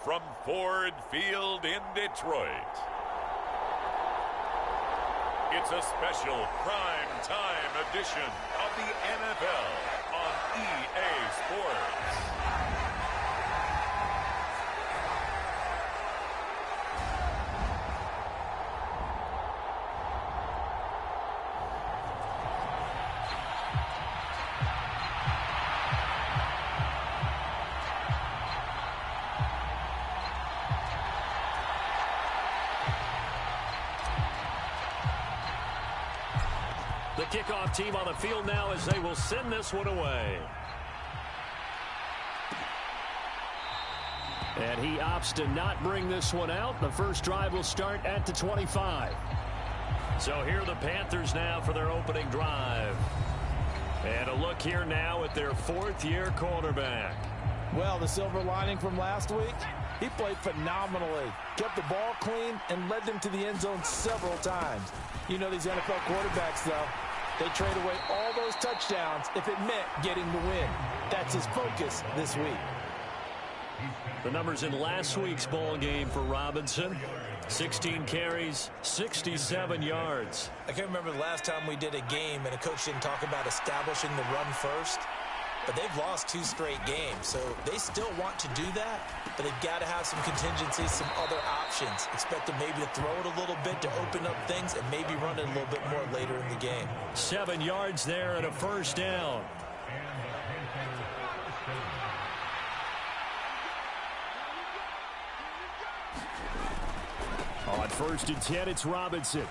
from Ford Field in Detroit. It's a special prime time edition of the NFL on EA Sports. The kickoff team on the field now as they will send this one away. And he opts to not bring this one out. The first drive will start at the 25. So here are the Panthers now for their opening drive. And a look here now at their fourth-year quarterback. Well, the silver lining from last week, he played phenomenally. Kept the ball clean and led them to the end zone several times. You know these NFL quarterbacks, though. They trade away all those touchdowns if it meant getting the win. That's his focus this week. The numbers in last week's ball game for Robinson. 16 carries, 67 yards. I can't remember the last time we did a game and a coach didn't talk about establishing the run first. But they've lost 2 straight games, so they still want to do that, but they've got to have some contingencies, some other options. Expect them maybe to throw it a little bit to open up things and maybe run it a little bit more later in the game. 7 yards there and a first down. On 1st and 10, it's Robinson.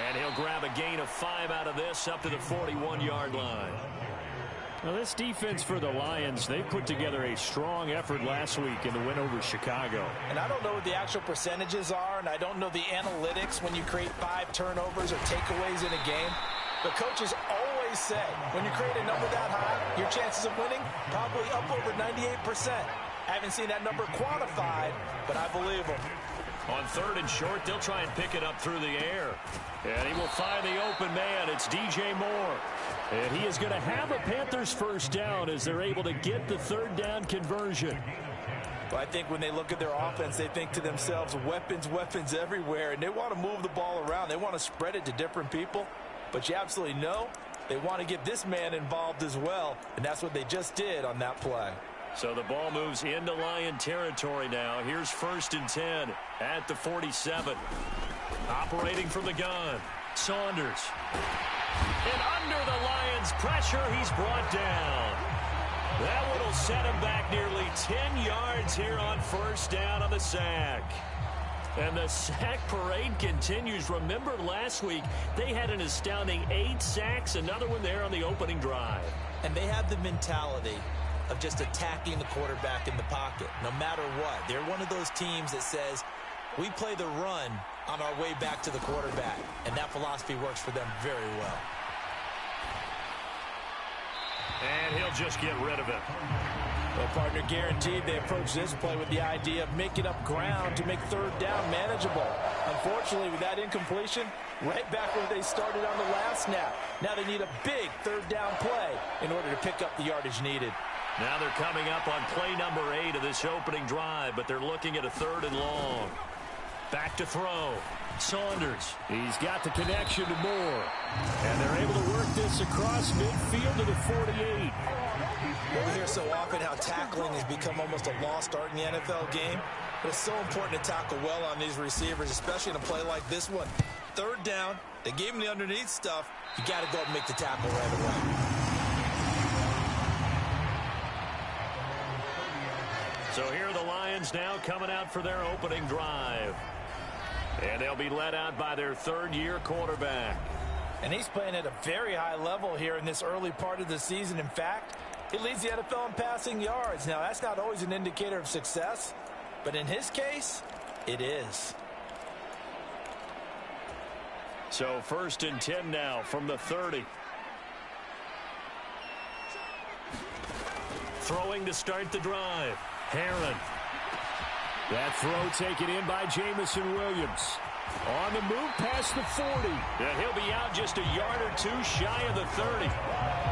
And he'll grab a gain of 5 out of this up to the 41-yard line. Now, this defense for the Lions, they put together a strong effort last week in the win over Chicago. And I don't know what the actual percentages are, and I don't know the analytics when you create 5 turnovers or takeaways in a game. But coaches always say, when you create a number that high, your chances of winning probably up over 98%. I haven't seen that number quantified, but I believe them. On 3rd and short, they'll try and pick it up through the air. And he will find the open man. It's DJ Moore. And he is going to have a Panthers first down as they're able to get the 3rd down conversion. Well, I think when they look at their offense, they think to themselves, weapons, weapons everywhere. And they want to move the ball around. They want to spread it to different people. But you absolutely know they want to get this man involved as well. And that's what they just did on that play. So the ball moves into Lion territory now. Here's 1st and 10 at the 47. Operating from the gun, Saunders. And under the Lions' pressure, he's brought down. That one will set him back nearly 10 yards here on 1st down on the sack. And the sack parade continues. Remember last week, they had an astounding 8 sacks, another one there on the opening drive. And they have the mentality of just attacking the quarterback in the pocket, no matter what. They're one of those teams that says, we play the run on our way back to the quarterback, and that philosophy works for them very well. And he'll just get rid of it. Well, partner, guaranteed they approach this play with the idea of making up ground to make 3rd down manageable. Unfortunately, with that incompletion, right back where they started on the last snap. Now they need a big 3rd down play in order to pick up the yardage needed. Now they're coming up on play number 8 of this opening drive, but they're looking at a 3rd and long. Back to throw. Saunders. He's got the connection to Moore. And they're able to work this across midfield to the 48. Well, we hear so often how tackling has become almost a lost art in the NFL game. But it's so important to tackle well on these receivers, especially in a play like this one. 3rd down. They gave him the underneath stuff. You got to go and make the tackle right away. So here are the Lions now coming out for their opening drive. And they'll be led out by their 3rd-year quarterback. And he's playing at a very high level here in this early part of the season. In fact, he leads the NFL in passing yards. Now, that's not always an indicator of success, but in his case, it is. So 1st and 10 now from the 30. Throwing to start the drive. Herron. That throw taken in by Jameson Williams. On the move past the 40. And he'll be out just a yard or 2 shy of the 30.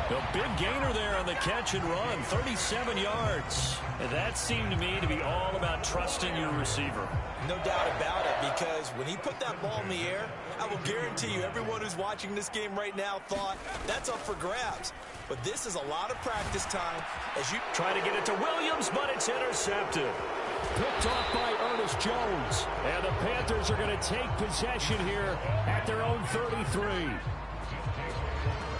A big gainer there on the catch and run, 37 yards. And that seemed to me to be all about trusting your receiver. No doubt about it, because when he put that ball in the air, I will guarantee you everyone who's watching this game right now thought that's up for grabs. But this is a lot of practice time as you try to get it to Williams, but it's intercepted. Picked off by Ernest Jones. And the Panthers are going to take possession here at their own 33.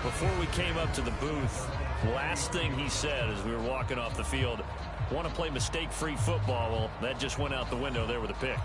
Before we came up to the booth, last thing he said as we were walking off the field, want to play mistake-free football. Well, that just went out the window there with a pick.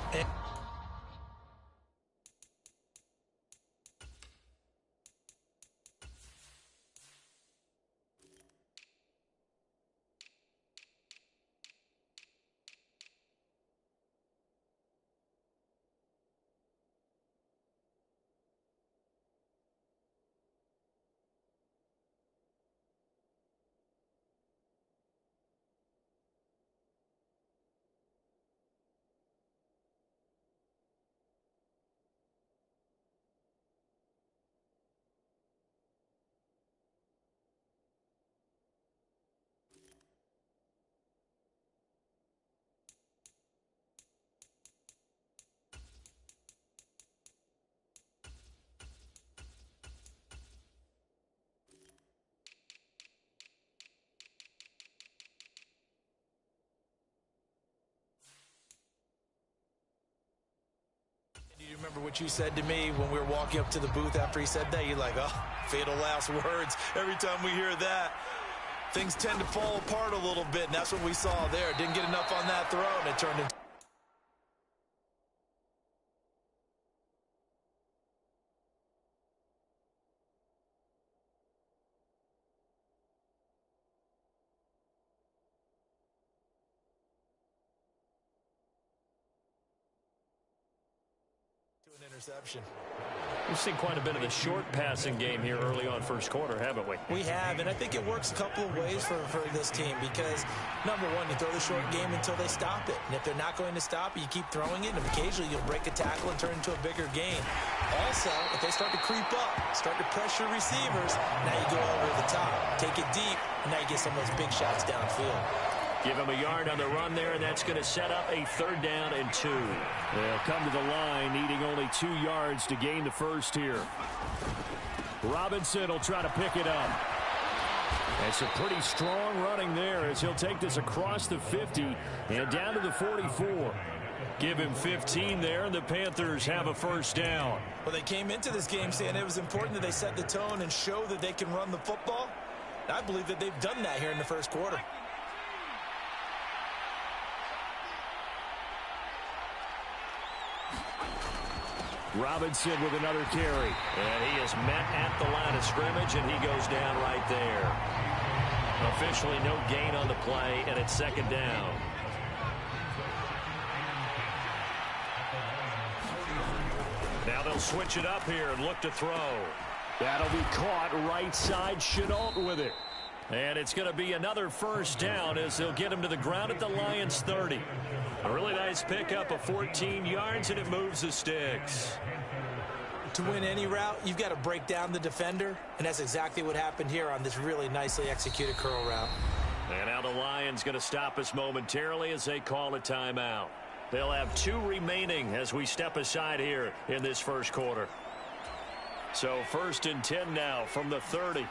You remember what you said to me when we were walking up to the booth after he said that? You're like, oh, fatal last words. Every time we hear that, things tend to fall apart a little bit, and that's what we saw there. Didn't get enough on that throw, and it turned into an interception. We've seen quite a bit of the short passing game here early on first quarter, haven't we? We have, and I think it works a couple of ways for this team because, number one, you throw the short game until they stop it. And if they're not going to stop it, you keep throwing it, and occasionally you'll break a tackle and turn into a bigger gain. Also, if they start to creep up, start to pressure receivers, now you go over the top, take it deep, and now you get some of those big shots downfield. Give him a yard on the run there, and that's going to set up a 3rd down and 2. They'll come to the line, needing only 2 yards to gain the first here. Robinson will try to pick it up. That's a pretty strong running there as he'll take this across the 50 and down to the 44. Give him 15 there, and the Panthers have a 1st down. Well, they came into this game saying it was important that they set the tone and show that they can run the football. And I believe that they've done that here in the first quarter. Robinson with another carry. And he is met at the line of scrimmage, and he goes down right there. Officially no gain on the play, and it's 2nd down. Now they'll switch it up here and look to throw. That'll be caught right side. Chenault with it. And it's going to be another 1st down as they'll get him to the ground at the Lions 30. A really nice pickup of 14 yards, and it moves the sticks. To win any route, you've got to break down the defender, and that's exactly what happened here on this really nicely executed curl route. And now the Lions going to stop us momentarily as they call a timeout. They'll have 2 remaining as we step aside here in this first quarter. So 1st and 10 now from the 30.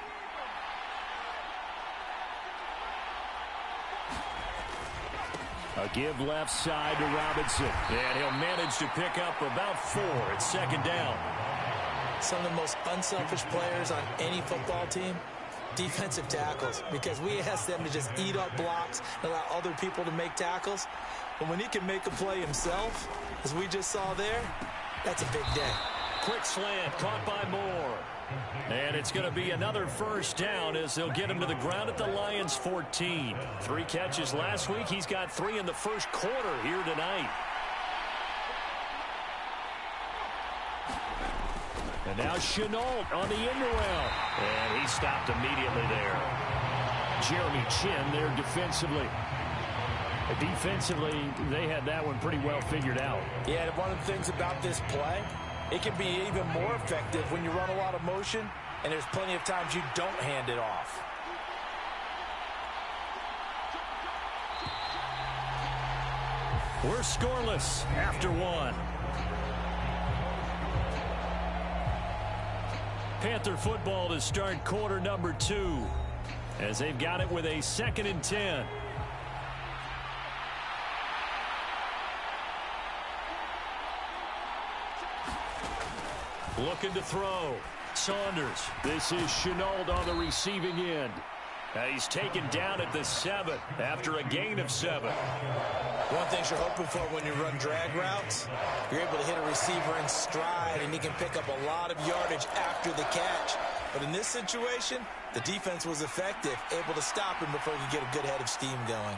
A give left side to Robinson. And he'll manage to pick up about 4 at 2nd down. Some of the most unselfish players on any football team, defensive tackles, because we ask them to just eat up blocks and allow other people to make tackles. But when he can make a play himself, as we just saw there, that's a big day. Quick slant caught by Moore. And it's going to be another 1st down as they'll get him to the ground at the Lions 14. 3 catches last week. He's got 3 in the first quarter here tonight. And now Chenault on the end around. And he stopped immediately there. Jeremy Chin there defensively. Defensively, they had that one pretty well figured out. Yeah, and one of the things about this play, it can be even more effective when you run a lot of motion and there's plenty of times you don't hand it off. We're scoreless after one. Panther football to start quarter number 2 as they've got it with a 2nd and 10. Looking to throw. Saunders. This is Shenault on the receiving end. He's taken down at the 7 after a gain of 7. One thing you're hoping for when you run drag routes, you're able to hit a receiver in stride, and he can pick up a lot of yardage after the catch. But in this situation, the defense was effective, able to stop him before he could get a good head of steam going.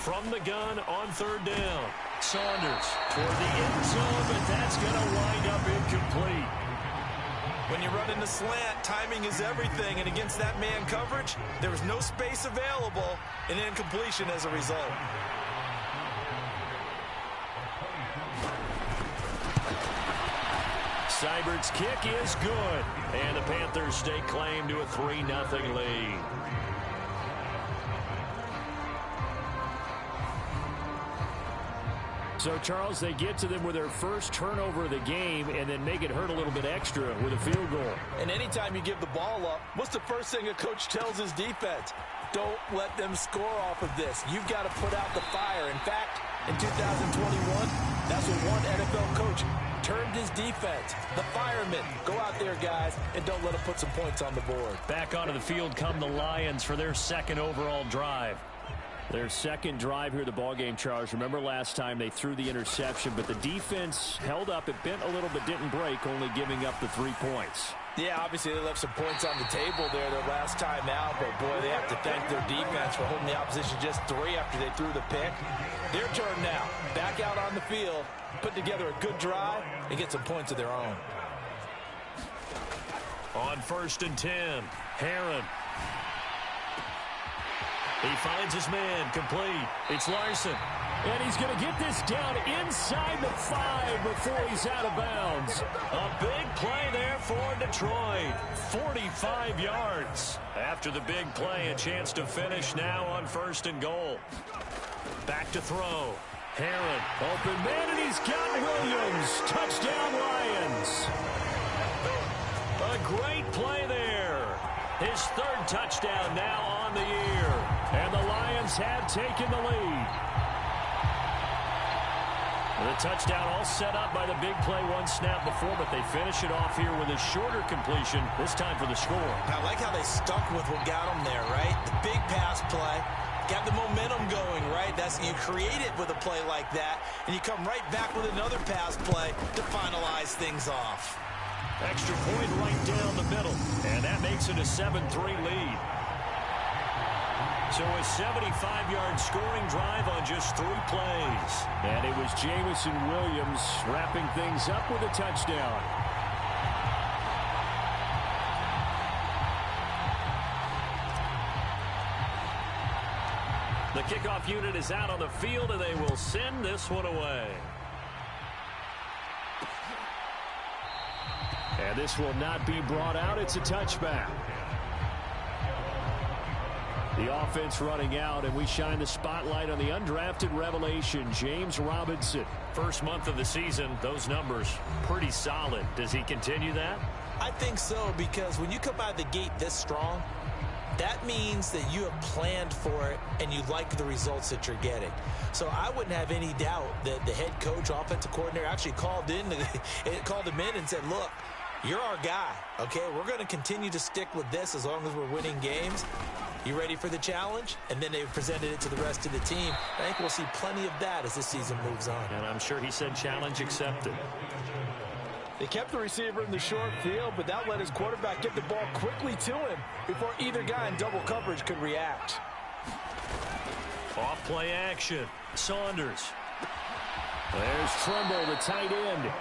From the gun on 3rd down. Saunders toward the end zone, but that's going to wind up incomplete. When you run in the slant, timing is everything, and against that man coverage, there was no space available, and incompletion as a result. Seibert's kick is good, and the Panthers stake claim to a 3-0 lead. So, Charles, they get to them with their first turnover of the game and then make it hurt a little bit extra with a field goal. And anytime you give the ball up, what's the first thing a coach tells his defense? Don't let them score off of this. You've got to put out the fire. In fact, in 2021, that's what one NFL coach termed his defense. The firemen. Go out there, guys, and don't let them put some points on the board. Back onto the field come the Lions for their 2nd overall drive. Their 2nd drive here of the ballgame, Charles. Remember last time they threw the interception, but the defense held up. It bent a little but didn't break, only giving up the 3 points. Yeah, obviously they left some points on the table there their last time out, but boy, they have to thank their defense for holding the opposition just 3 after they threw the pick. Their turn now. Back out on the field, put together a good drive, and get some points of their own. On 1st and 10, Herron. He finds his man, complete. It's Larson. And he's going to get this down inside the 5 before he's out of bounds. A big play there for Detroit. 45 yards. After the big play, a chance to finish now on 1st and goal. Back to throw. Herron. Open man, and he's got Williams. Touchdown, Lions. A great play there. His 3rd touchdown now on the year. And the Lions have taken the lead. The touchdown all set up by the big play 1 snap before, but they finish it off here with a shorter completion, this time for the score. I like how they stuck with what got them there, right? The big pass play, got the momentum going, right? You create it with a play like that, and you come right back with another pass play to finalize things off. Extra point right down the middle, and that makes it a 7-3 lead. So a 75-yard scoring drive on just 3 plays. And it was Jameson Williams wrapping things up with a touchdown. The kickoff unit is out on the field, and they will send this one away. And this will not be brought out. It's a touchback. The offense running out, and we shine the spotlight on the undrafted revelation, James Robinson. First month of the season, those numbers pretty solid. Does he continue that? I think so, because when you come out of the gate this strong, that means that you have planned for it and you like the results that you're getting. So I wouldn't have any doubt that the head coach, offensive coordinator, actually called him in and said, look, you're our guy, okay? We're going to continue to stick with this as long as we're winning games. You ready for the challenge? And then they presented it to the rest of the team. I think we'll see plenty of that as this season moves on. And I'm sure he said challenge accepted. They kept the receiver in the short field, but that let his quarterback get the ball quickly to him before either guy in double coverage could react. Off play action. Saunders. There's Tremble, the tight end.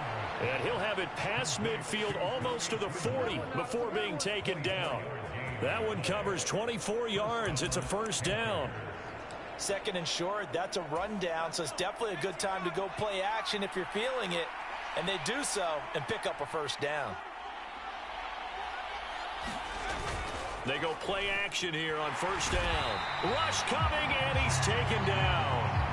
And he'll have it past midfield almost to the 40 before being taken down. That one covers 24 yards. It's a first down. 2nd and short, that's a rundown, so it's definitely a good time to go play action if you're feeling it. And they do so and pick up a first down. They go play action here on first down. Rush coming, and he's taken down.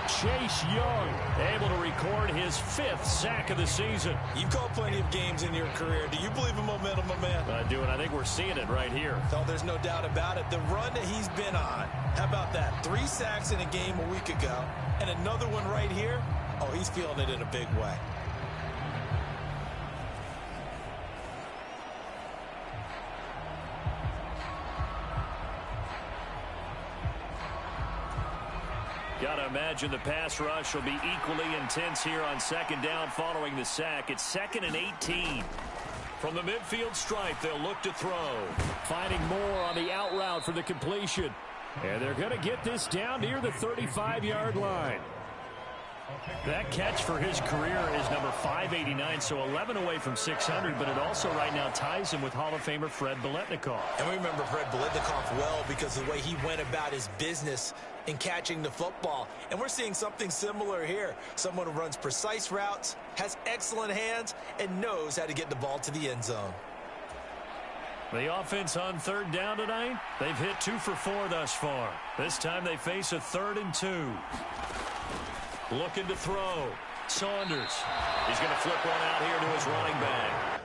Chase Young able to record his 5th sack of the season. You've called plenty of games in your career. Do you believe in momentum, my man? I do, and I think we're seeing it right here. Oh, there's no doubt about it. The run that he's been on, how about that? 3 sacks in a game a week ago, and another one right here. Oh, he's feeling it in a big way. Got to imagine the pass rush will be equally intense here on second down following the sack. It's 2nd and 18. From the midfield stripe, they'll look to throw. Finding more on the out route for the completion. And they're going to get this down near the 35-yard line. That catch for his career is number 589, so 11 away from 600, but it also right now ties him with Hall of Famer Fred Biletnikoff. And we remember Fred Biletnikoff well because of the way he went about his business in catching the football. And we're seeing something similar here. Someone who runs precise routes, has excellent hands, and knows how to get the ball to the end zone. The offense on third down tonight, they've hit 2 for 4 thus far. This time they face a 3rd and 2. Looking to throw. Saunders. He's going to flip one out here to his running back.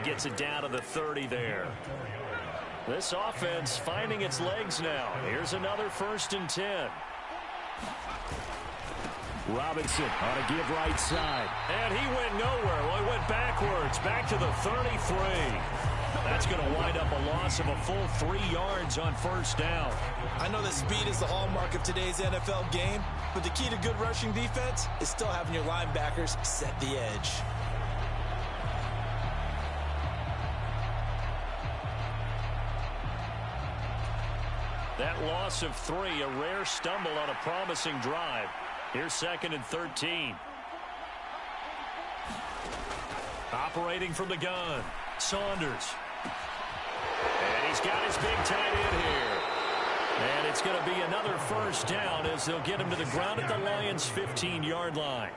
gets it down to the 30 there. This offense finding its legs now. Here's another 1st and 10. Robinson on a give right side. And he went nowhere. Well, he went backwards, back to the 33. That's going to wind up a loss of a full 3 yards on 1st down. I know that speed is the hallmark of today's NFL game, but the key to good rushing defense is still having your linebackers set the edge. That loss of 3, a rare stumble on a promising drive. Here's 2nd and 13. Operating from the gun, Saunders. And he's got his big tight end here. And it's going to be another 1st down as they'll get him to the ground at the Lions' 15-yard line.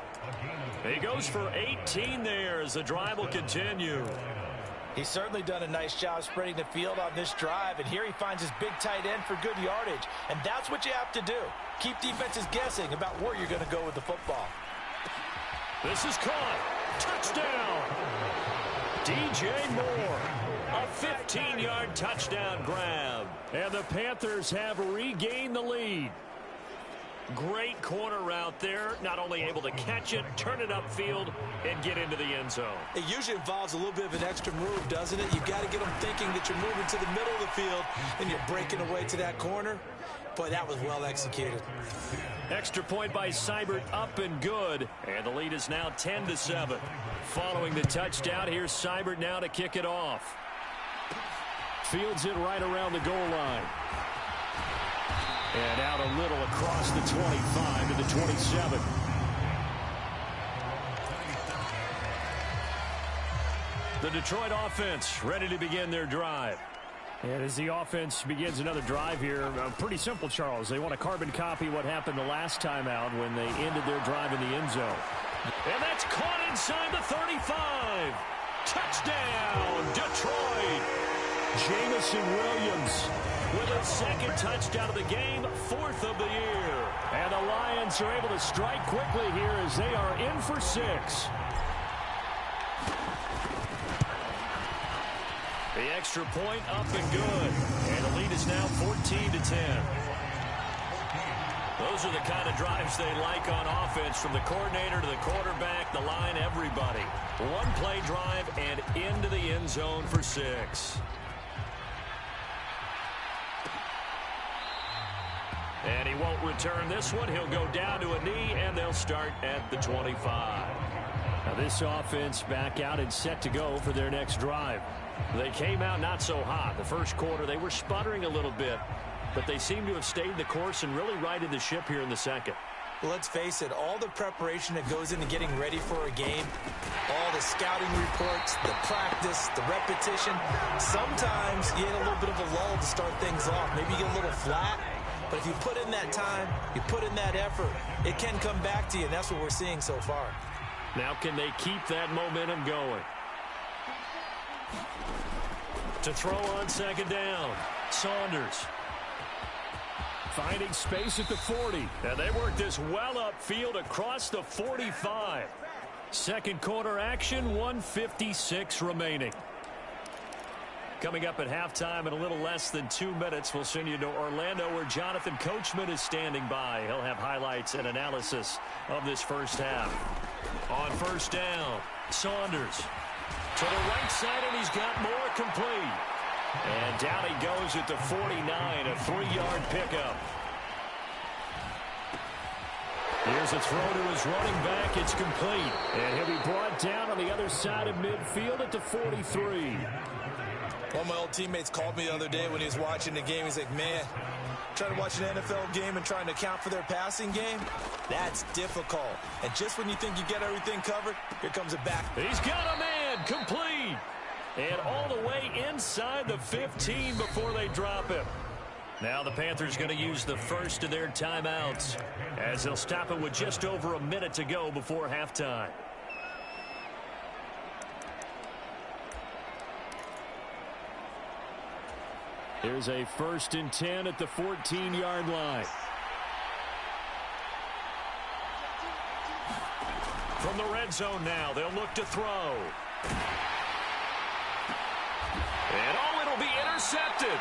He goes for 18 there as the drive will continue. He's certainly done a nice job spreading the field on this drive, and here he finds his big tight end for good yardage. And that's what you have to do. Keep defenses guessing about where you're going to go with the football. This is caught. Touchdown. DJ Moore. A 15-yard touchdown grab. And the Panthers have regained the lead. Great corner route there. Not only able to catch it, turn it upfield, and get into the end zone. It usually involves a little bit of an extra move, doesn't it? You've got to get them thinking that you're moving to the middle of the field and you're breaking away to that corner. Boy, that was well executed. Extra point by Seibert, up and good. And the lead is now 10-7. Following the touchdown, here's Seibert now to kick it off. Fields it right around the goal line. And out a little across the 25 to the 27. The Detroit offense ready to begin their drive. And as the offense begins another drive here, pretty simple, Charles. They want to carbon copy what happened the last time out when they ended their drive in the end zone. And that's caught inside the 35. Touchdown, Detroit. Jameson Williams with a 2nd touchdown of the game, 4th of the year. And the Lions are able to strike quickly here as they are in for 6. The extra point up and good. And the lead is now 14-10. Those are the kind of drives they like on offense, from the coordinator to the quarterback, the line, everybody. One play drive and into the end zone for 6. And he won't return this one. He'll go down to a knee, and they'll start at the 25. Now this offense back out and set to go for their next drive. They came out not so hot. The first quarter, they were sputtering a little bit, but they seem to have stayed the course and really righted the ship here in the second. Well, let's face it, all the preparation that goes into getting ready for a game, all the scouting reports, the practice, the repetition, sometimes you get a little bit of a lull to start things off. Maybe you get a little flat, but if you put in that time, you put in that effort, it can come back to you, and that's what we're seeing so far. Now can they keep that momentum going? To throw on 2nd down, Saunders. Finding space at the 40. And they work this well upfield across the 45. Second quarter action, 1:56 remaining. Coming up at halftime in a little less than 2 minutes, we'll send you to Orlando where Jonathan Coachman is standing by. He'll have highlights and analysis of this first half. On 1st down, Saunders to the right side, and he's got more complete. And down he goes at the 49, a 3-yard pickup. Here's a throw to his running back. It's complete. And he'll be brought down on the other side of midfield at the 43. One of my old teammates called me the other day when he was watching the game. He's like, man, trying to watch an NFL game and trying to account for their passing game, that's difficult. And just when you think you get everything covered, here comes a back. He's got a man, complete. And all the way inside the 15 before they drop him. Now the Panthers going to use the first of their timeouts as they'll stop it with just over a minute to go before halftime. Here's a 1st and 10 at the 14-yard line. From the red zone now, they'll look to throw. And, oh, it'll be intercepted.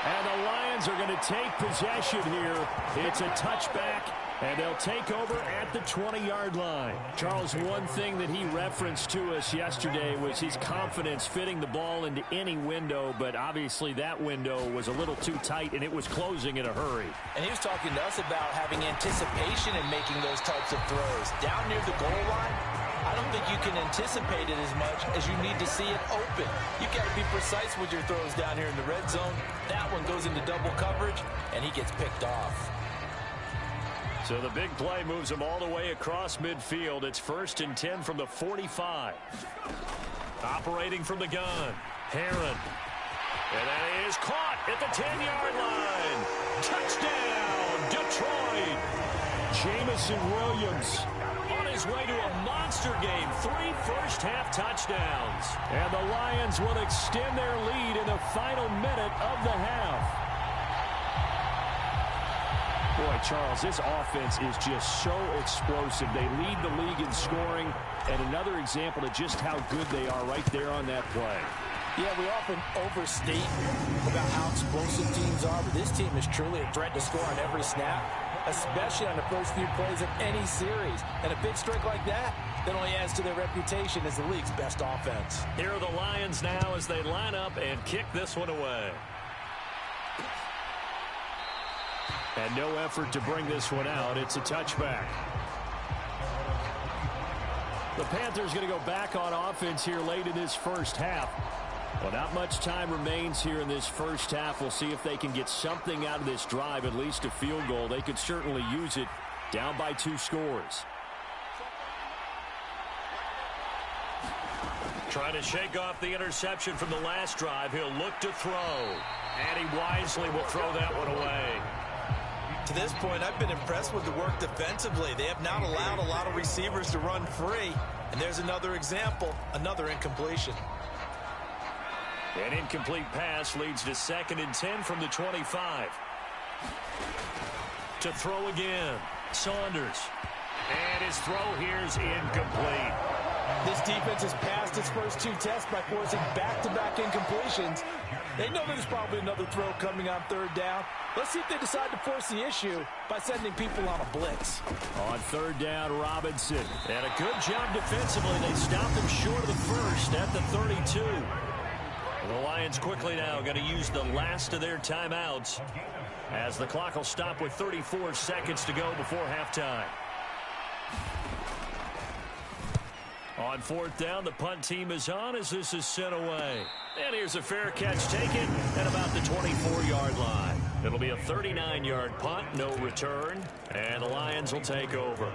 And the Lions are going to take possession here. It's a touchback, and they'll take over at the 20-yard line. Charles, one thing that he referenced to us yesterday was his confidence fitting the ball into any window, but obviously that window was a little too tight, and it was closing in a hurry. And he was talking to us about having anticipation in making those types of throws. Down near the goal line, I don't think you can anticipate it as much as you need to see it open. You've got to be precise with your throws down here in the red zone. That one goes into double coverage, and he gets picked off. So the big play moves him all the way across midfield. It's 1st and 10 from the 45. Operating from the gun, Herron. And that is caught at the 10-yard line. Touchdown, Detroit. Jameson Williams on his way to a monster game. 3 first-half touchdowns. And the Lions will extend their lead in the final minute of the half. Boy, Charles, this offense is just so explosive. They lead the league in scoring, and another example of just how good they are right there on that play. Yeah, we often overstate about how explosive teams are, but this team is truly a threat to score on every snap, especially on the first few plays of any series. And a big streak like that only adds to their reputation as the league's best offense. Here are the Lions now as they line up and kick this one away. And no effort to bring this one out. It's a touchback. The Panthers going to go back on offense here late in this first half. Well, not much time remains here in this first half. We'll see if they can get something out of this drive, at least a field goal. They could certainly use it down by 2 scores. Trying to shake off the interception from the last drive. He'll look to throw. And he wisely will throw that one away. To this point, I've been impressed with the work defensively. They have not allowed a lot of receivers to run free. And there's another example, another incompletion. An incomplete pass leads to 2nd and 10 from the 25. To throw again, Saunders. And his throw here is incomplete. This defense has passed its first 2 tests by forcing back-to-back incompletions. They know there's probably another throw coming on 3rd down. Let's see if they decide to force the issue by sending people on a blitz. On 3rd down, Robinson. And a good job defensively. They stopped him short of the first at the 32. The Lions quickly now going to use the last of their timeouts as the clock will stop with 34 seconds to go before halftime. On 4th down, the punt team is on as this is sent away. And here's a fair catch taken at about the 24-yard line. It'll be a 39-yard punt, no return, and the Lions will take over.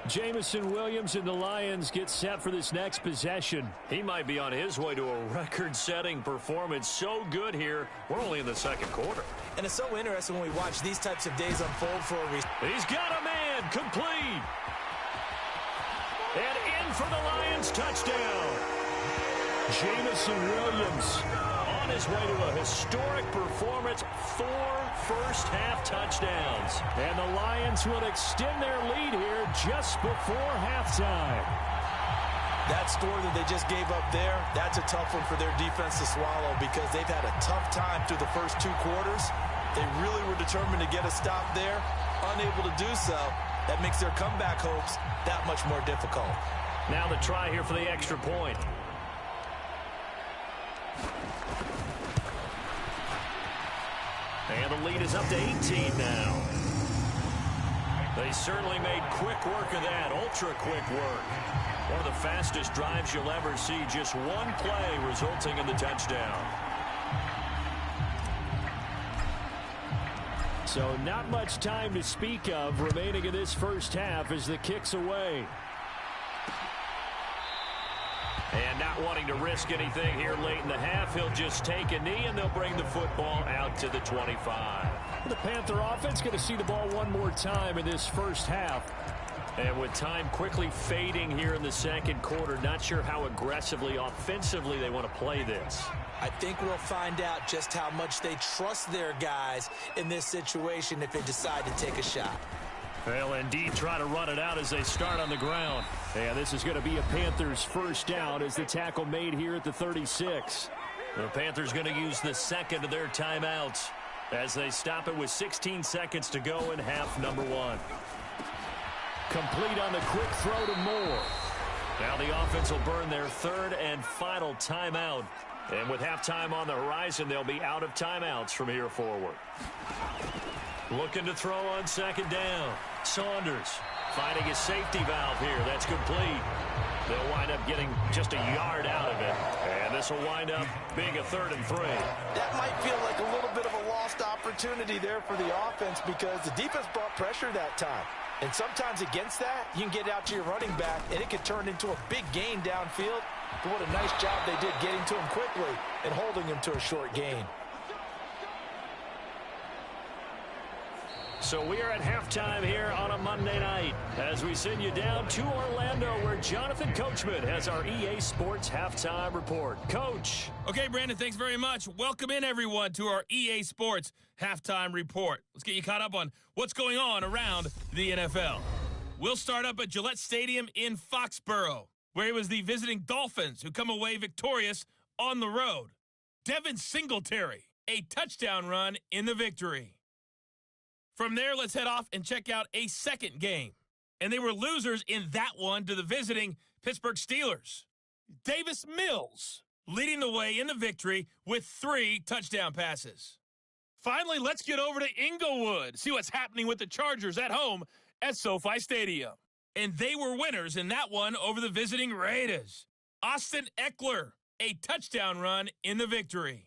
Jameson Williams and the Lions get set for this next possession. He might be on his way to a record-setting performance. So good here. We're only in the 2nd quarter. And it's so interesting when we watch these types of days unfold for a reason. He's got a man, complete. And in for the Lions touchdown. Jameson Williams on his way to a historic performance. 4 first-half touchdowns. And the Lions will extend their lead here just before halftime. That score that they just gave up there, that's a tough one for their defense to swallow because they've had a tough time through the first 2 quarters. They really were determined to get a stop there, unable to do so. That makes their comeback hopes that much more difficult. Now the try here for the extra point. And the lead is up to 18 now. They certainly made quick work of that, ultra-quick work. One of the fastest drives you'll ever see, just one play resulting in the touchdown. So not much time to speak of remaining in this first half as the kick's away. And not wanting to risk anything here late in the half, he'll just take a knee and they'll bring the football out to the 25. The Panther offense going to see the ball one more time in this first half. And with time quickly fading here in the 2nd quarter, not sure how aggressively, offensively they want to play this. I think we'll find out just how much they trust their guys in this situation if they decide to take a shot. They'll indeed try to run it out as they start on the ground. And this is going to be a Panthers first down as the tackle made here at the 36. The Panthers going to use the second of their timeouts as they stop it with 16 seconds to go in half number one. Complete on the quick throw to Moore. Now the offense will burn their third and final timeout. And with halftime on the horizon, they'll be out of timeouts from here forward. Looking to throw on second down. Saunders finding a safety valve here. That's complete. They'll wind up getting just a yard out of it. And this will wind up being a 3rd and 3. That might feel like a little bit of a lost opportunity there for the offense because the defense brought pressure that time. And sometimes against that, you can get out to your running back, and it could turn into a big gain downfield. But what a nice job they did getting to him quickly and holding him to a short gain. So we are at halftime here on a Monday night as we send you down to Orlando where Jonathan Coachman has our EA Sports Halftime Report. Coach. Okay, Brandon, thanks very much. Welcome in, everyone, to our EA Sports Halftime Report. Let's get you caught up on what's going on around the NFL. We'll start up at Gillette Stadium in Foxborough, where it was the visiting Dolphins who come away victorious on the road. Devin Singletary, a touchdown run in the victory. From there, let's head off and check out a second game. And they were losers in that one to the visiting Pittsburgh Steelers. Davis Mills leading the way in the victory with 3 touchdown passes. Finally, let's get over to Inglewood, see what's happening with the Chargers at home at SoFi Stadium. And they were winners in that one over the visiting Raiders. Austin Eckler, a touchdown run in the victory.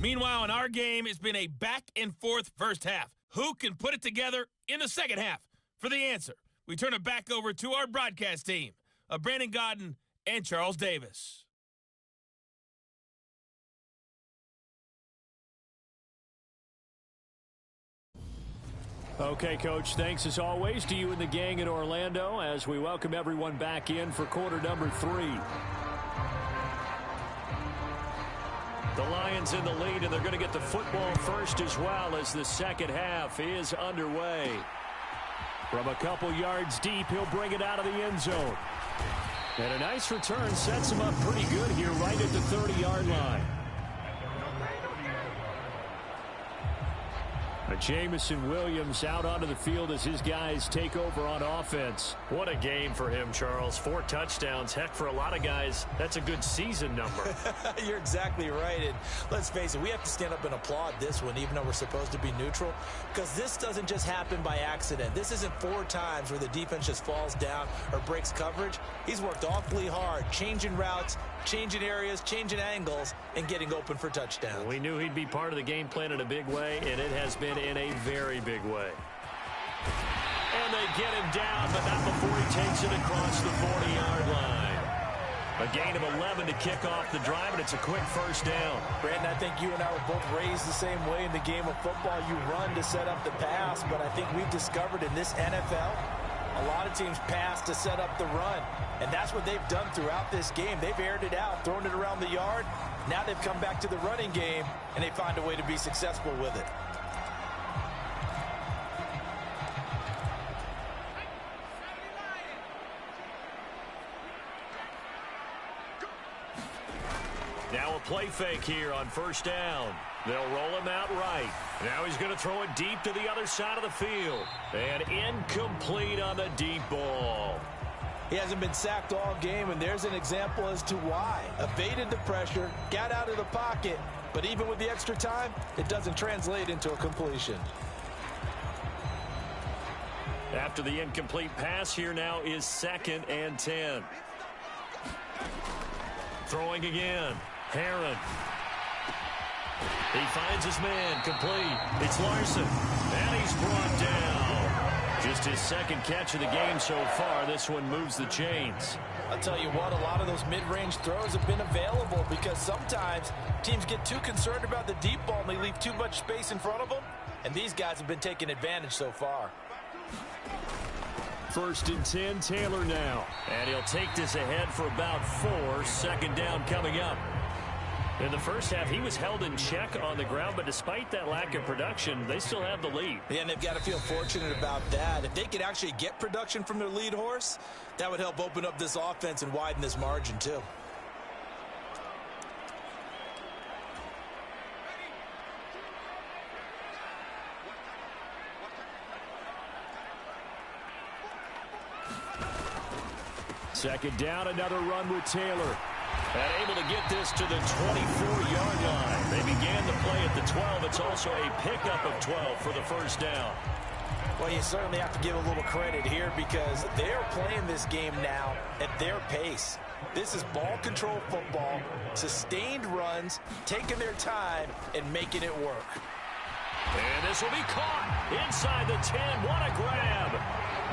Meanwhile, in our game, it's been a back-and-forth first half. Who can put it together in the second half? For the answer, we turn it back over to our broadcast team of Brandon Gaudin and Charles Davis. Okay, Coach, thanks as always to you and the gang in Orlando as we welcome everyone back in for quarter number 3. The Lions in the lead, and they're going to get the football first as well as the second half is underway. From a couple yards deep, he'll bring it out of the end zone. And a nice return sets him up pretty good here right at the 30-yard line. Jamison Williams out onto the field as his guys take over on offense. What a game for him, Charles. 4 touchdowns. Heck, for a lot of guys, that's a good season number. You're exactly right. And let's face it, we have to stand up and applaud this one, even though we're supposed to be neutral, because this doesn't just happen by accident. This isn't 4 times where the defense just falls down or breaks coverage. He's worked awfully hard, changing routes, changing areas, changing angles, and getting open for touchdowns. We knew he'd be part of the game plan in a big way, and it has been in a very big way. And they get him down, but not before he takes it across the 40-yard line. A gain of 11 to kick off the drive, and it's a quick first down. Brandon, I think you and I were both raised the same way in the game of football. You run to set up the pass, but I think we've discovered in this NFL, a lot of teams pass to set up the run, and that's what they've done throughout this game. They've aired it out, thrown it around the yard. Now they've come back to the running game, and they find a way to be successful with it. Now a play fake here on first down. They'll roll him out right. Now he's going to throw it deep to the other side of the field. And incomplete on the deep ball. He hasn't been sacked all game, and there's an example as to why. Evaded the pressure, got out of the pocket, but even with the extra time, it doesn't translate into a completion. After the incomplete pass, here now is 2nd and 10. Throwing again. Herron. He finds his man, complete. It's Larson, and he's brought down. Just his second catch of the game so far. This one moves the chains. I'll tell you what, a lot of those mid-range throws have been available because sometimes teams get too concerned about the deep ball and they leave too much space in front of them, and these guys have been taking advantage so far. 1st and 10, Taylor now. And he'll take this ahead for about 4. Second down coming up. In the first half, he was held in check on the ground, but despite that lack of production, they still have the lead. Yeah, and they've got to feel fortunate about that. If they could actually get production from their lead horse, that would help open up this offense and widen this margin too. Second down, another run with Taylor. And able to get this to the 24-yard line. They began the play at the 12. It's also a pickup of 12 for the first down. Well, you certainly have to give a little credit here because they're playing this game now at their pace. This is ball control football, sustained runs, taking their time and making it work. And this will be caught inside the 10. What a grab.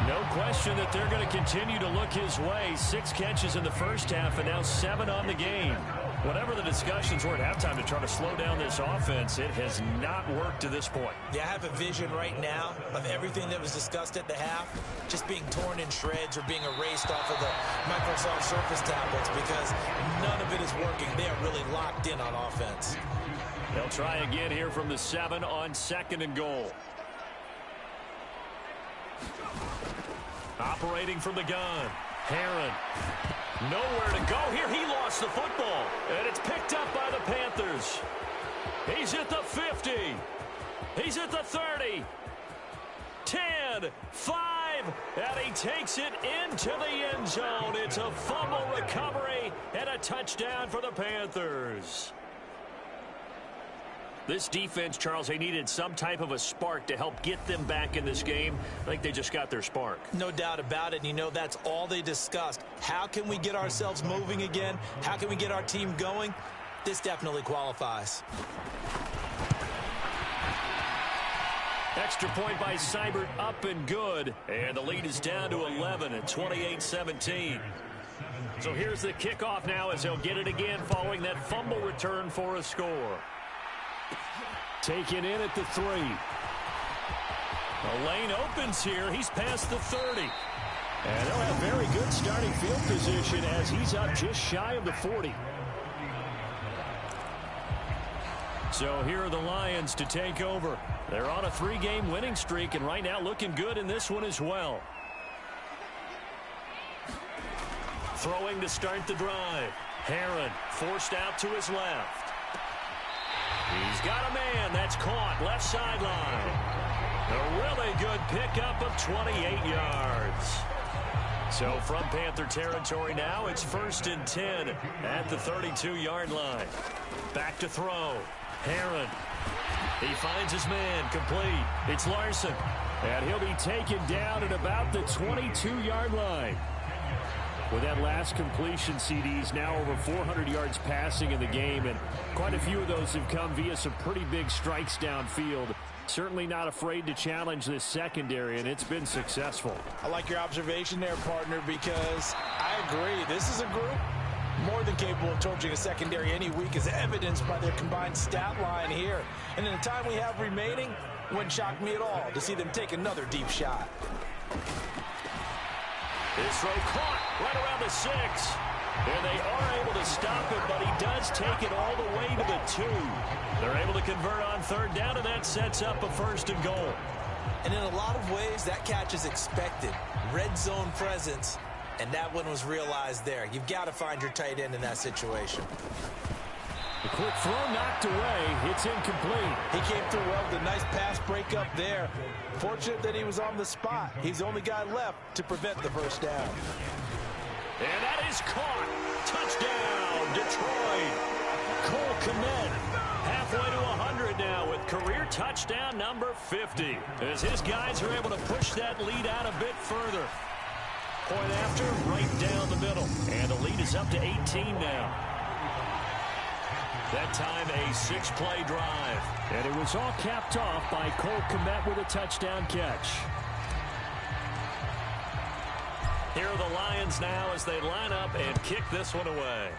No question that they're going to continue to look his way. 6 catches in the first half and now 7 on the game. Whatever the discussions were at halftime to try to slow down this offense, it has not worked to this point. Yeah, I have a vision right now of everything that was discussed at the half just being torn in shreds or being erased off of the Microsoft Surface tablets because none of it is working. They are really locked in on offense. They'll try again here from the 7 on 2nd and goal. Operating from the gun, Herron. Nowhere to go here. He lost the football. And it's picked up by the Panthers. He's at the 50. He's at the 30. 10, 5, and he takes it into the end zone. It's a fumble recovery and a touchdown for the Panthers. This defense, Charles, they needed some type of a spark to help get them back in this game. I think they just got their spark. No doubt about it. And you know, that's all they discussed. How can we get ourselves moving again? How can we get our team going? This definitely qualifies. Extra point by Seibert, up and good. And the lead is down to 11 at 28-17. So here's the kickoff now as they'll get it again following that fumble return for a score. Taken in at the 3. The lane opens here. He's past the 30. And they'll have very good starting field position as he's up just shy of the 40. So here are the Lions to take over. They're on a 3-game winning streak and right now looking good in this one as well. Throwing to start the drive. Herron forced out to his left. He's got a man that's caught left sideline. A really good pickup of 28 yards. So from Panther territory now, it's 1st and 10 at the 32-yard line. Back to throw. Herron. He finds his man complete. It's Larson. And he'll be taken down at about the 22-yard line. With that last completion, CDs now over 400 yards passing in the game, and quite a few of those have come via some pretty big strikes downfield. Certainly not afraid to challenge this secondary, and it's been successful. I like your observation there, partner, because I agree. This is a group more than capable of torching a secondary any week, as evidenced by their combined stat line here. And in the time we have remaining, wouldn't shock me at all to see them take another deep shot. This throw caught right around the 6. And they are able to stop it, but he does take it all the way to the 2. They're able to convert on 3rd down, and that sets up a 1st and goal. And in a lot of ways, that catch is expected. Red zone presence, and that one was realized there. You've got to find your tight end in that situation. The quick throw knocked away. It's incomplete. He came through well with a nice pass breakup there. Fortunate that he was on the spot. He's the only guy left to prevent the first down. And that is caught. Touchdown, Detroit. Cole Kmet halfway to 100 now with career touchdown number 50. As his guys are able to push that lead out a bit further. Point after, right down the middle. And the lead is up to 18 now. That time a 6-play drive. And it was all capped off by Cole Kmet with a touchdown catch. Here are the Lions now as they line up and kick this one away.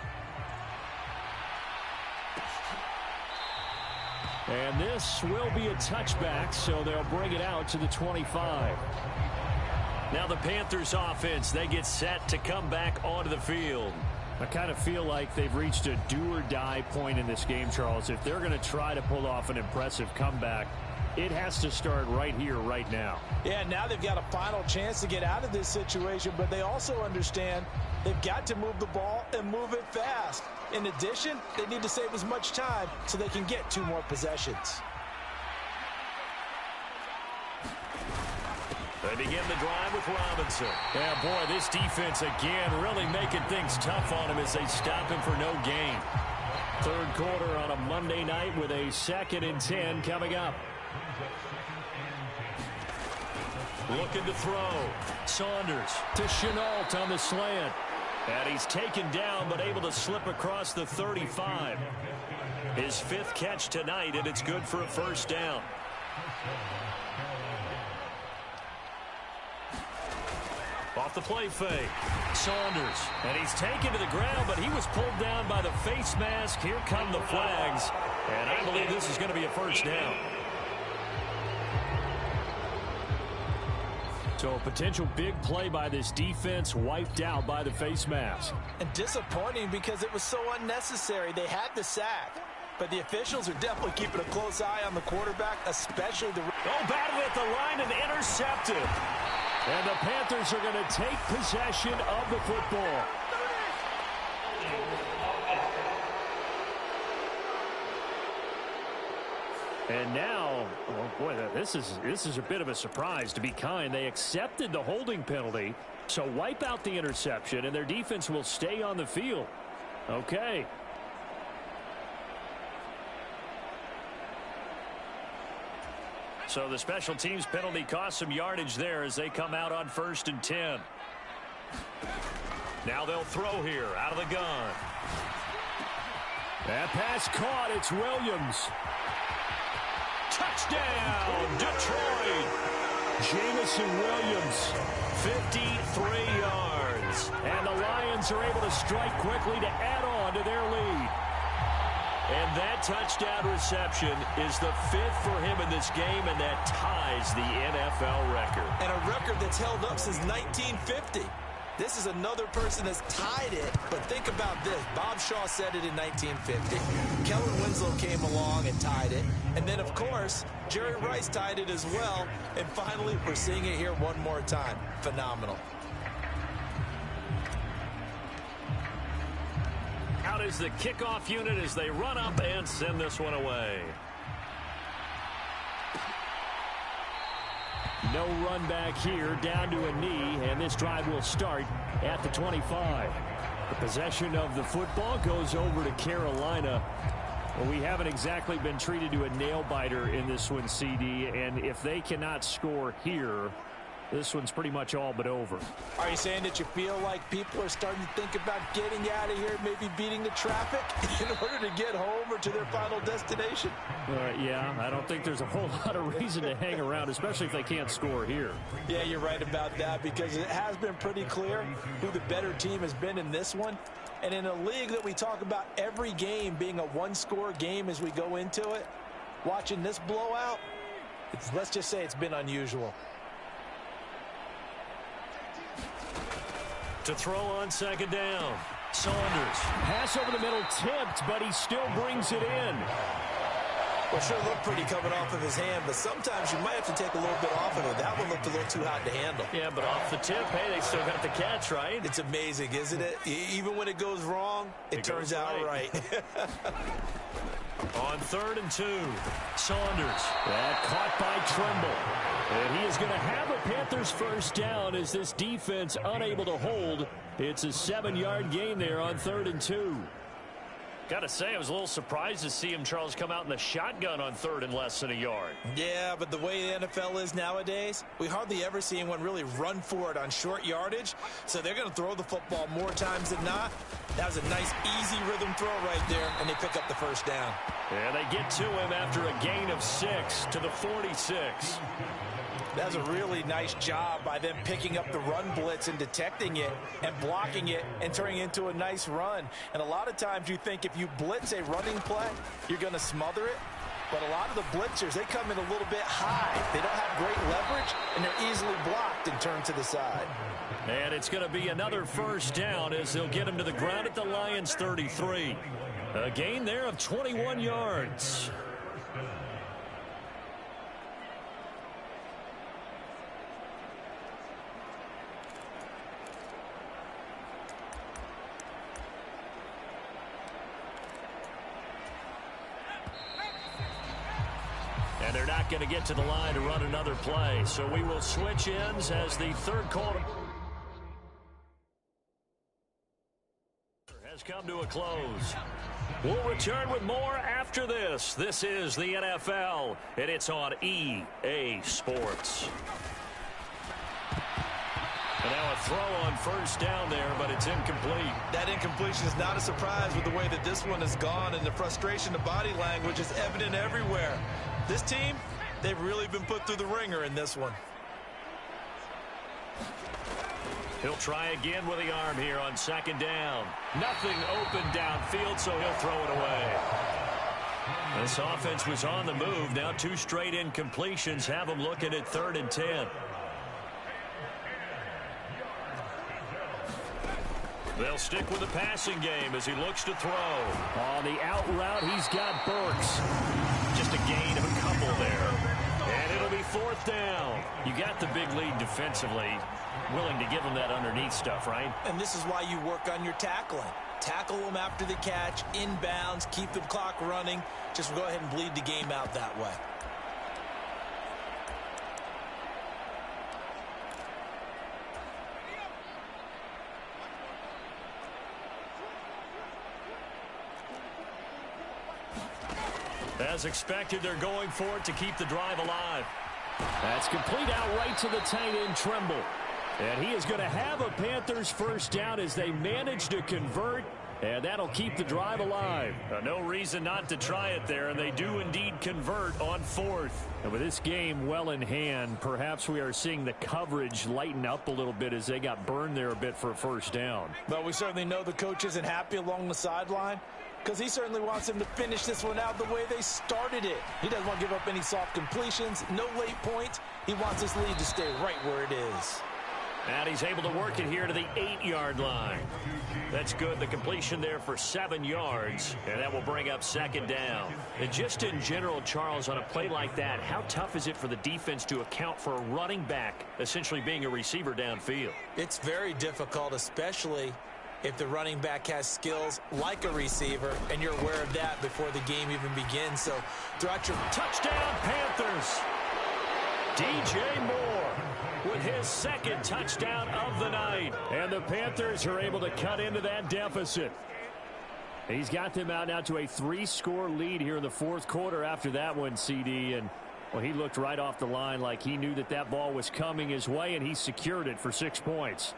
And this will be a touchback, so they'll bring it out to the 25. Now the Panthers offense, they get set to come back onto the field. I kind of feel like they've reached a do-or-die point in this game, Charles. If they're going to try to pull off an impressive comeback, it has to start right here, right now. Yeah, now they've got a final chance to get out of this situation, but they also understand they've got to move the ball and move it fast. In addition, they need to save as much time so they can get 2 more possessions. They begin the drive with Robinson. Yeah, boy, this defense again really making things tough on him as they stop him for no gain. Third quarter on a Monday night with a 2nd and 10 coming up. Looking to throw. Saunders To Shenault on the slant. And he's taken down but able to slip across the 35. his 5th catch tonight, and it's good for a first down. Off the play fake. Saunders. And he's taken to the ground, but he was pulled down by the face mask. Here come the flags. And I believe this is going to be a first down. So a potential big play by this defense wiped out by the face mask. And disappointing because it was so unnecessary. They had the sack. But the officials are definitely keeping a close eye on the quarterback, especially the... Oh, battled at the line and intercepted. And the Panthers are going to take possession of the football. And now, oh boy, this is a bit of a surprise, to be kind. They accepted the holding penalty, so wipe out the interception, and their defense will stay on the field. Okay. So the special teams penalty cost some yardage there as they come out on 1st and 10. Now they'll throw here out of the gun. That pass caught. It's Williams. Touchdown, Detroit. Jameson Williams. 53 yards. And the Lions are able to strike quickly to add on to their lead. And that touchdown reception is the 5th for him in this game, and that ties the NFL record. And a record that's held up since 1950. This is another person that's tied it, but think about this. Bob Shaw said it in 1950. Kellen Winslow came along and tied it. And then, of course, Jerry Rice tied it as well. And finally, we're seeing it here one more time. Phenomenal. Out is the kickoff unit as they run up and send this one away. No run back here, down to a knee, and this drive will start at the 25. The possession of the football goes over to Carolina. Well, we haven't exactly been treated to a nail-biter in this one, CD, and if they cannot score here, this one's pretty much all but over. Are you saying that you feel like people are starting to think about getting out of here, maybe beating the traffic in order to get home or to their final destination? Yeah, I don't think there's a whole lot of reason to hang around, especially if they can't score here. Yeah, you're right about that because it has been pretty clear who the better team has been in this one. And in a league that we talk about every game being a one-score game as we go into it, watching this blowout, let's just say it's been unusual. To throw on 2nd down. Saunders. Pass over the middle tipped, but he still brings it in. Well, sure looked pretty coming off of his hand, but sometimes you might have to take a little bit off of it. That one looked a little too hot to handle. Yeah, but off the tip, hey, they still got the catch, right? It's amazing, isn't it? Even when it goes wrong, it turns out right. On 3rd and 2, Saunders. That caught by Tremble. And he is going to have a Panthers first down as this defense unable to hold. It's a 7-yard gain there on 3rd and 2. Got to say, I was a little surprised to see him, Charles, come out in the shotgun on 3rd and less than a yard. Yeah, but the way the NFL is nowadays, we hardly ever see anyone really run for it on short yardage. So they're going to throw the football more times than not. That was a nice, easy rhythm throw right there, and they pick up the first down. And they get to him after a gain of 6 to the 46. That was a really nice job by them picking up the run blitz and detecting it and blocking it and turning it into a nice run. And a lot of times you think if you blitz a running play, you're going to smother it. But a lot of the blitzers, they come in a little bit high. They don't have great leverage, and they're easily blocked and turned to the side. And it's going to be another first down as they'll get him to the ground at the Lions' 33. A gain there of 21 yards. And they're not going to get to the line to run another play. So we will switch ends as the third quarter has come to a close. We'll return with more after this. This is the NFL, and it's on EA Sports. And now a throw on first down there, but it's incomplete. That incompletion is not a surprise with the way that this one has gone, and the frustration, the body language is evident everywhere. This team, they've really been put through the ringer in this one. He'll try again with the arm here on second down. Nothing open downfield, so he'll throw it away. This offense was on the move. Now 2 straight incompletions have them looking at 3rd and 10. They'll stick with the passing game as he looks to throw. On the out route, he's got Burks. Just a gain of a couple there. And it'll be 4th down. You got the big lead defensively. Willing to give them that underneath stuff, right? And this is why you work on your tackling. Tackle them after the catch, inbounds, keep the clock running. Just go ahead and bleed the game out that way. As expected, they're going for it to keep the drive alive. That's complete out right to the tight end, Trimble. And he is going to have a Panthers first down as they manage to convert, and that'll keep the drive alive. No reason not to try it there, and they do indeed convert on 4th. And with this game well in hand, perhaps we are seeing the coverage lighten up a little bit as they got burned there a bit for a first down. But we certainly know the coach isn't happy along the sideline, because he certainly wants them to finish this one out the way they started it. He doesn't want to give up any soft completions, no late points. He wants this lead to stay right where it is. And he's able to work it here to the 8-yard line. That's good. The completion there for 7 yards, and that will bring up 2nd down. And just in general, Charles, on a play like that, how tough is it for the defense to account for a running back essentially being a receiver downfield? It's very difficult, especially if the running back has skills like a receiver, and you're aware of that before the game even begins. So throughout your touchdown, Panthers. DJ Moore with his 2nd touchdown of the night. And the Panthers are able to cut into that deficit. He's got them out now to a 3-score lead here in the 4th quarter after that one, CD. And, well, he looked right off the line like he knew that that ball was coming his way, and he secured it for 6 points.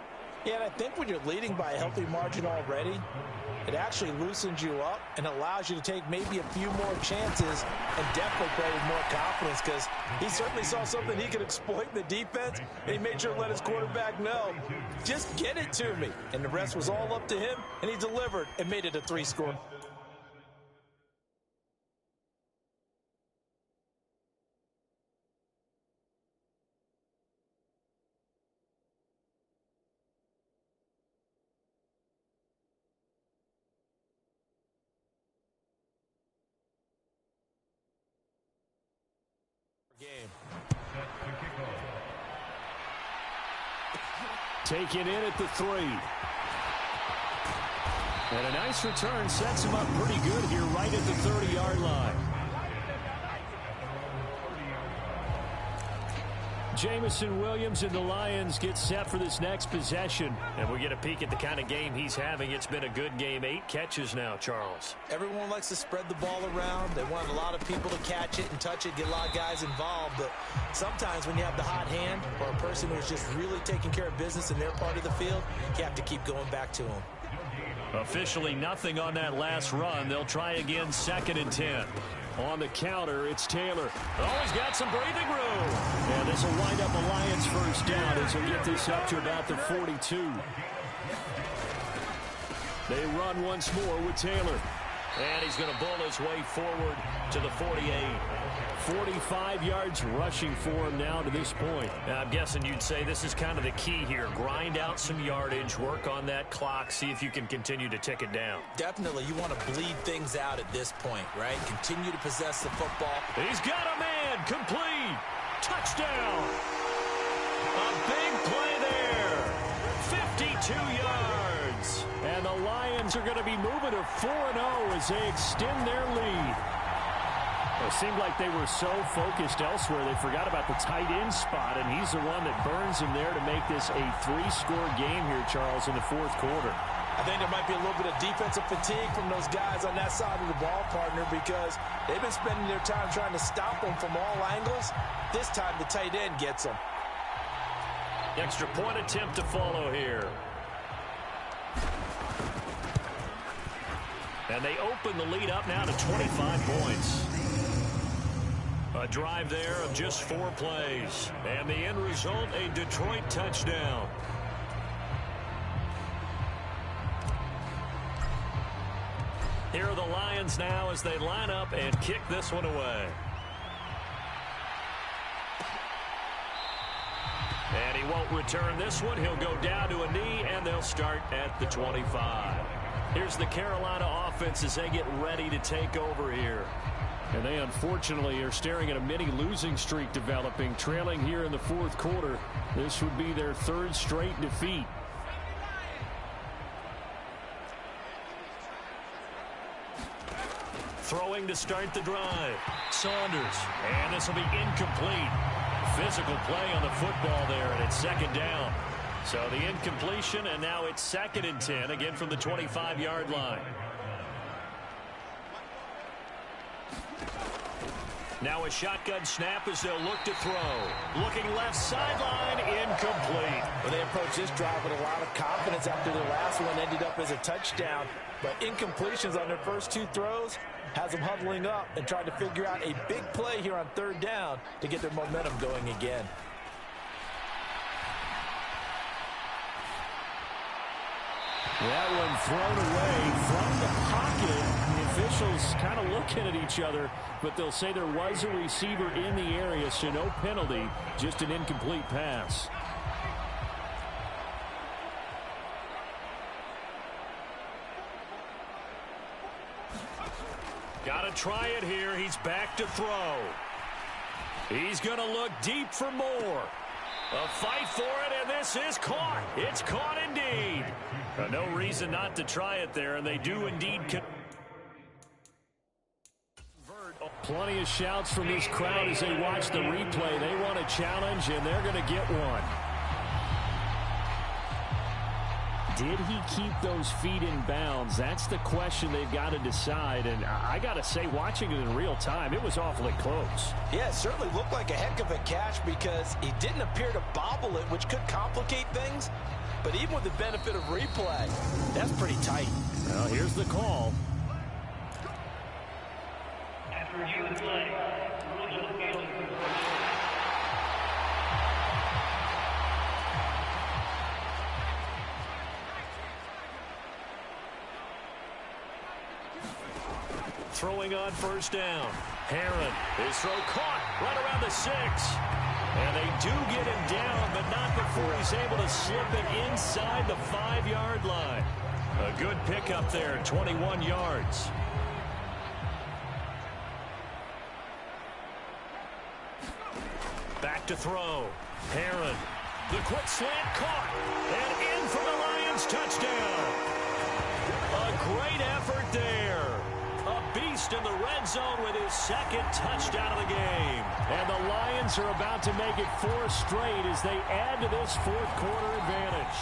Yeah, and I think when you're leading by a healthy margin already, it actually loosens you up and allows you to take maybe a few more chances and definitely play with more confidence, because he certainly saw something he could exploit in the defense, and he made sure to let his quarterback know, just get it to me. And the rest was all up to him, and he delivered and made it a 3-score. game. Taken in at the 3. And a nice return sets him up pretty good here right at the 30-yard line. Jameson Williams and the Lions get set for this next possession. And we get a peek at the kind of game he's having. It's been a good game. 8 catches now, Charles. Everyone likes to spread the ball around. They want a lot of people to catch it and touch it, get a lot of guys involved. But sometimes when you have the hot hand or a person who's just really taking care of business in their part of the field, you have to keep going back to them. Officially nothing on that last run. They'll try again, 2nd and 10. On the counter, it's Taylor. Oh, he's got some breathing room. And this will wind up a Lions first down as he'll get this up to about the 42. They run once more with Taylor. And he's going to bull his way forward to the 48. 45 yards rushing for him now to this point. Now, I'm guessing you'd say this is kind of the key here. Grind out some yardage, work on that clock, see if you can continue to tick it down. Definitely, you want to bleed things out at this point, right? Continue to possess the football. He's got a man, complete, touchdown. A big play there, 52 yards. And the Lions are going to be moving to 4-0 as they extend their lead. It seemed like they were so focused elsewhere, they forgot about the tight end spot, and he's the one that burns him there to make this a 3-score game here, Charles, in the fourth quarter. I think there might be a little bit of defensive fatigue from those guys on that side of the ball, partner, because they've been spending their time trying to stop them from all angles. This time the tight end gets them. Extra point attempt to follow here. And they open the lead up now to 25 points. A drive there of just 4 plays. And the end result, a Detroit touchdown. Here are the Lions now as they line up and kick this one away. And he won't return this one. He'll go down to a knee, and they'll start at the 25. Here's the Carolina offense as they get ready to take over here. And they unfortunately are staring at a mini losing streak developing, trailing here in the fourth quarter. This would be their 3rd straight defeat. Throwing to start the drive. Saunders. And this will be incomplete. Physical play on the football there, and it's 2nd down. So the incompletion, and now it's 2nd and 10, again from the 25-yard line. Now a shotgun snap as they'll look to throw. Looking left sideline, incomplete. Well, they approached this drive with a lot of confidence after their last one ended up as a touchdown. But incompletions on their first 2 throws has them huddling up and trying to figure out a big play here on 3rd down to get their momentum going again. That one thrown away from the pocket. The officials kind of looking at each other, but they'll say there was a receiver in the area, so no penalty, just an incomplete pass. Got to try it here. He's back to throw. He's going to look deep for more. A fight for it, and this is caught. It's caught indeed. No reason not to try it there, and they do indeed convert. Plenty of shouts from this crowd as they watch the replay. They want a challenge, and they're going to get one. Did he keep those feet in bounds? That's the question they've got to decide. And I got to say, watching it in real time, it was awfully close. Yeah, it certainly looked like a heck of a catch because he didn't appear to bobble it, which could complicate things. But even with the benefit of replay, that's pretty tight. Well, here's the call. After review of the play, rules of the field. Throwing on 1st down. Herron, his throw caught right around the 6. And they do get him down, but not before he's able to slip it inside the 5-yard line. A good pickup there, 21 yards. Back to throw. Herron, the quick slant caught. And in for the Lions touchdown. A great effort there. A beast in the red zone with his 2nd touchdown of the game. And the Lions are about to make it 4 straight as they add to this fourth quarter advantage.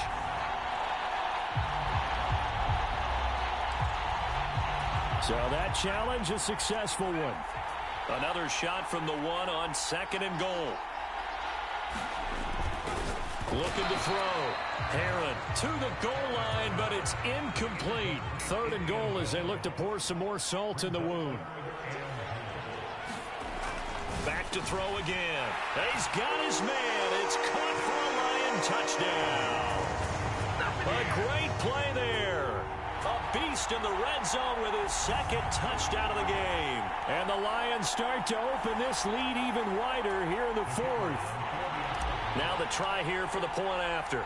So that challenge, a successful one. Another shot from the 1 on 2nd and goal. Looking to throw. Herron to the goal line, but it's incomplete. 3rd and goal as they look to pour some more salt in the wound. Back to throw again. He's got his man. It's caught for a Lion touchdown. A great play there. A beast in the red zone with his 2nd touchdown of the game. And the Lions start to open this lead even wider here in the 4th. Now the try here for the point after.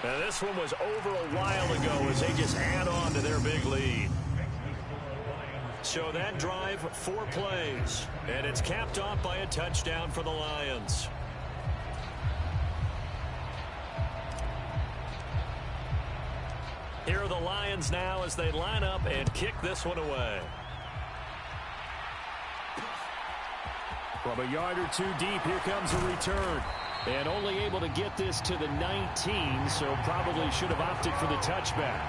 Now this one was over a while ago as they just add on to their big lead. So that drive, 4 plays, and it's capped off by a touchdown for the Lions. Here are the Lions now as they line up and kick this one away. From a yard or two deep, here comes a return. And only able to get this to the 19, so probably should have opted for the touchback.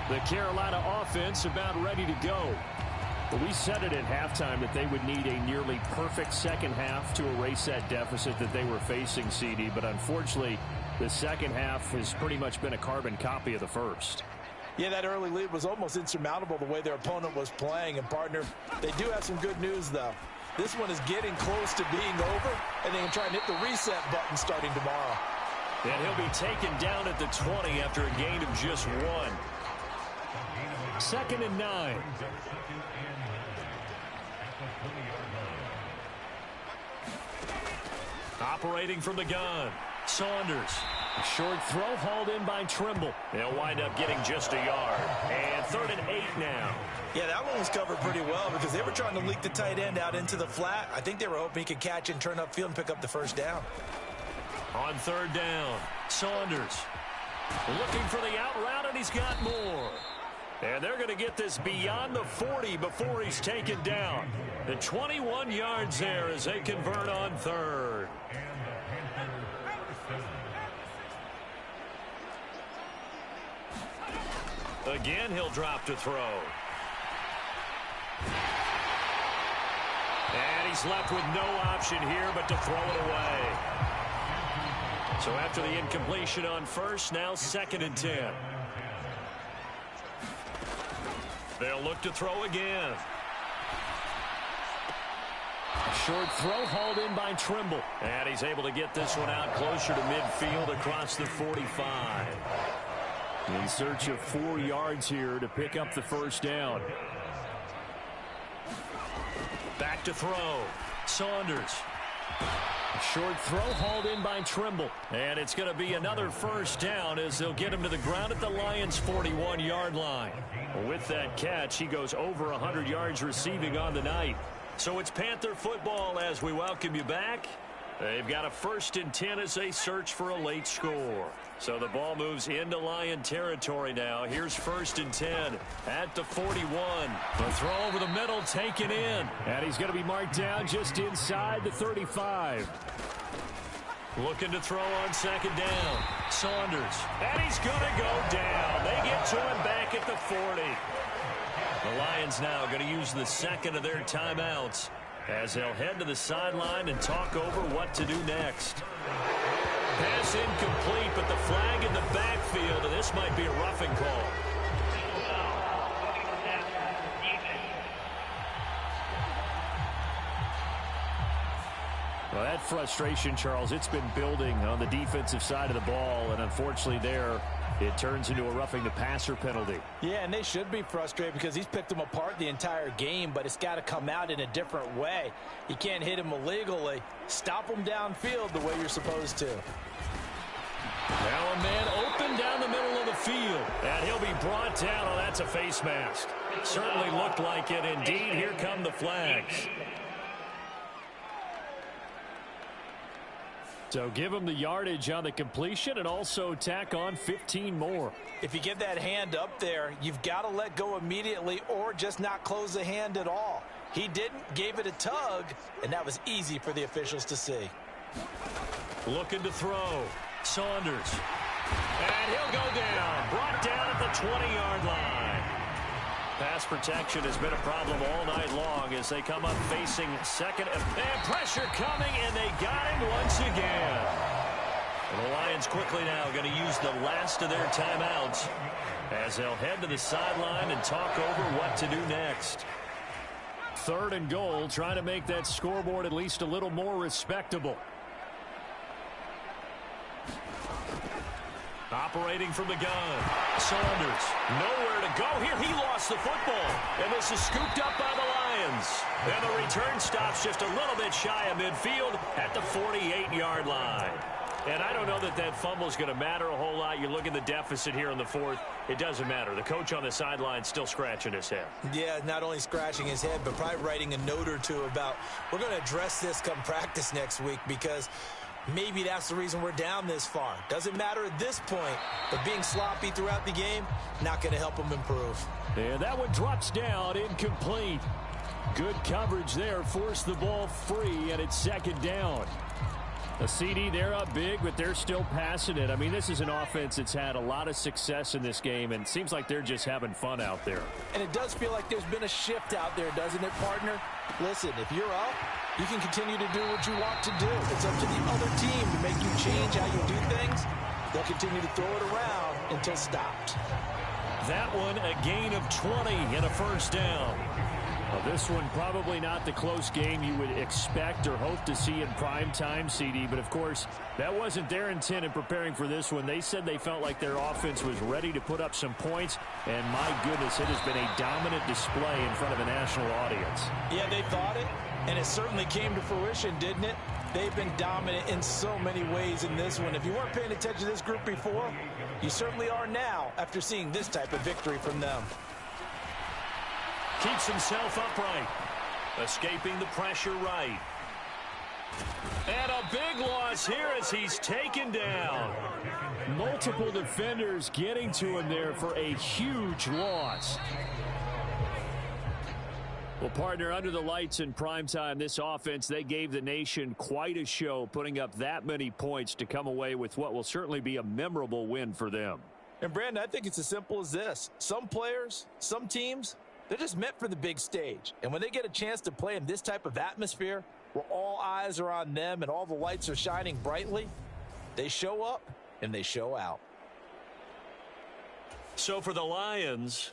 The Carolina offense about ready to go. But we said it at halftime that they would need a nearly perfect second half to erase that deficit that they were facing, CD. But unfortunately, the second half has pretty much been a carbon copy of the first. Yeah, that early lead was almost insurmountable the way their opponent was playing. And, partner, they do have some good news, though. This one is getting close to being over, and they can try and hit the reset button starting tomorrow. And he'll be taken down at the 20 after a gain of just 1. 2nd and 9. Operating from the gun, Saunders. A short throw hauled in by Trimble. They'll wind up getting just a yard. And 3rd and 8 now. Yeah, that one was covered pretty well because they were trying to leak the tight end out into the flat. I think they were hoping he could catch and turn upfield and pick up the first down. On 3rd down, Saunders looking for the out route, and he's got more. And they're going to get this beyond the 40 before he's taken down. The 21 yards there as they convert on 3rd. Again, he'll drop to throw. And he's left with no option here but to throw it away. So after the incompletion on first, now 2nd and 10. They'll look to throw again. A short throw hauled in by Trimble. And he's able to get this one out closer to midfield across the 45. In search of 4 yards here to pick up the first down. Back to throw. Saunders. A short throw hauled in by Trimble. And it's going to be another first down as they'll get him to the ground at the Lions' 41-yard line. With that catch, he goes over 100 yards receiving on the night. So it's Panther football as we welcome you back. They've got a 1st and 10 as they search for a late score. So the ball moves into Lion territory now. Here's 1st and 10 at the 41. The throw over the middle taken in. And he's going to be marked down just inside the 35. Looking to throw on 2nd down. Saunders. And he's going to go down. They get to him back at the 40. The Lions now going to use the 2nd of their timeouts as they'll head to the sideline and talk over what to do next. Pass incomplete, but the flag in the backfield, and this might be a roughing call. Well, that frustration, Charles, it's been building on the defensive side of the ball, and unfortunately there, it turns into a roughing the passer penalty. Yeah, and they should be frustrated because he's picked them apart the entire game, but it's got to come out in a different way. You can't hit him illegally. Stop him downfield the way you're supposed to. Now a man open down the middle of the field, and he'll be brought down. Oh, that's a face mask. Certainly looked like it. Indeed, here come the flags. So give him the yardage on the completion and also tack on 15 more. If you get that hand up there, you've got to let go immediately or just not close the hand at all. He didn't, gave it a tug, and that was easy for the officials to see. Looking to throw. Saunders. And he'll go down. Brought down at the 20-yard line. Pass protection has been a problem all night long as they come up facing 2nd and pressure coming, and they got him once again. And the Lions quickly now going to use the last of their timeouts as they'll head to the sideline and talk over what to do next. 3rd and goal, trying to make that scoreboard at least a little more respectable. Operating from the gun. Saunders. Nowhere to go here. He lost the football. And this is scooped up by the Lions. And the return stops just a little bit shy of midfield at the 48-yard line. And I don't know that that fumble is going to matter a whole lot. You look at the deficit here in the 4th. It doesn't matter. The coach on the sideline still scratching his head. Yeah, not only scratching his head, but probably writing a note or two about we're going to address this come practice next week because maybe that's the reason we're down this far. Doesn't matter at this point, but being sloppy throughout the game, not going to help them improve. And that one drops down incomplete. Good coverage there. Forced the ball free, and it's second down. The CD, they're up big, but they're still passing it. I mean, this is an offense that's had a lot of success in this game, and it seems like they're just having fun out there. And it does feel like there's been a shift out there, doesn't it, partner? Listen, if you're up, you can continue to do what you want to do. It's up to the other team to make you change how you do things. They'll continue to throw it around until stopped. That one, a gain of 20 and a first down. Well, this one probably not the close game you would expect or hope to see in prime time, CD. But, of course, that wasn't their intent in preparing for this one. They said they felt like their offense was ready to put up some points. And, my goodness, it has been a dominant display in front of a national audience. Yeah, they thought it, and it certainly came to fruition, didn't it? They've been dominant in so many ways in this one. If you weren't paying attention to this group before, you certainly are now after seeing this type of victory from them. Keeps himself upright. Escaping the pressure right. And a big loss here as he's taken down. Multiple defenders getting to him there for a huge loss. Well, partner, under the lights in primetime, this offense, they gave the nation quite a show, putting up that many points to come away with what will certainly be a memorable win for them. And, Brandon, I think it's as simple as this. Some players, some teams, they're just meant for the big stage. And when they get a chance to play in this type of atmosphere where all eyes are on them and all the lights are shining brightly, they show up and they show out. So for the Lions,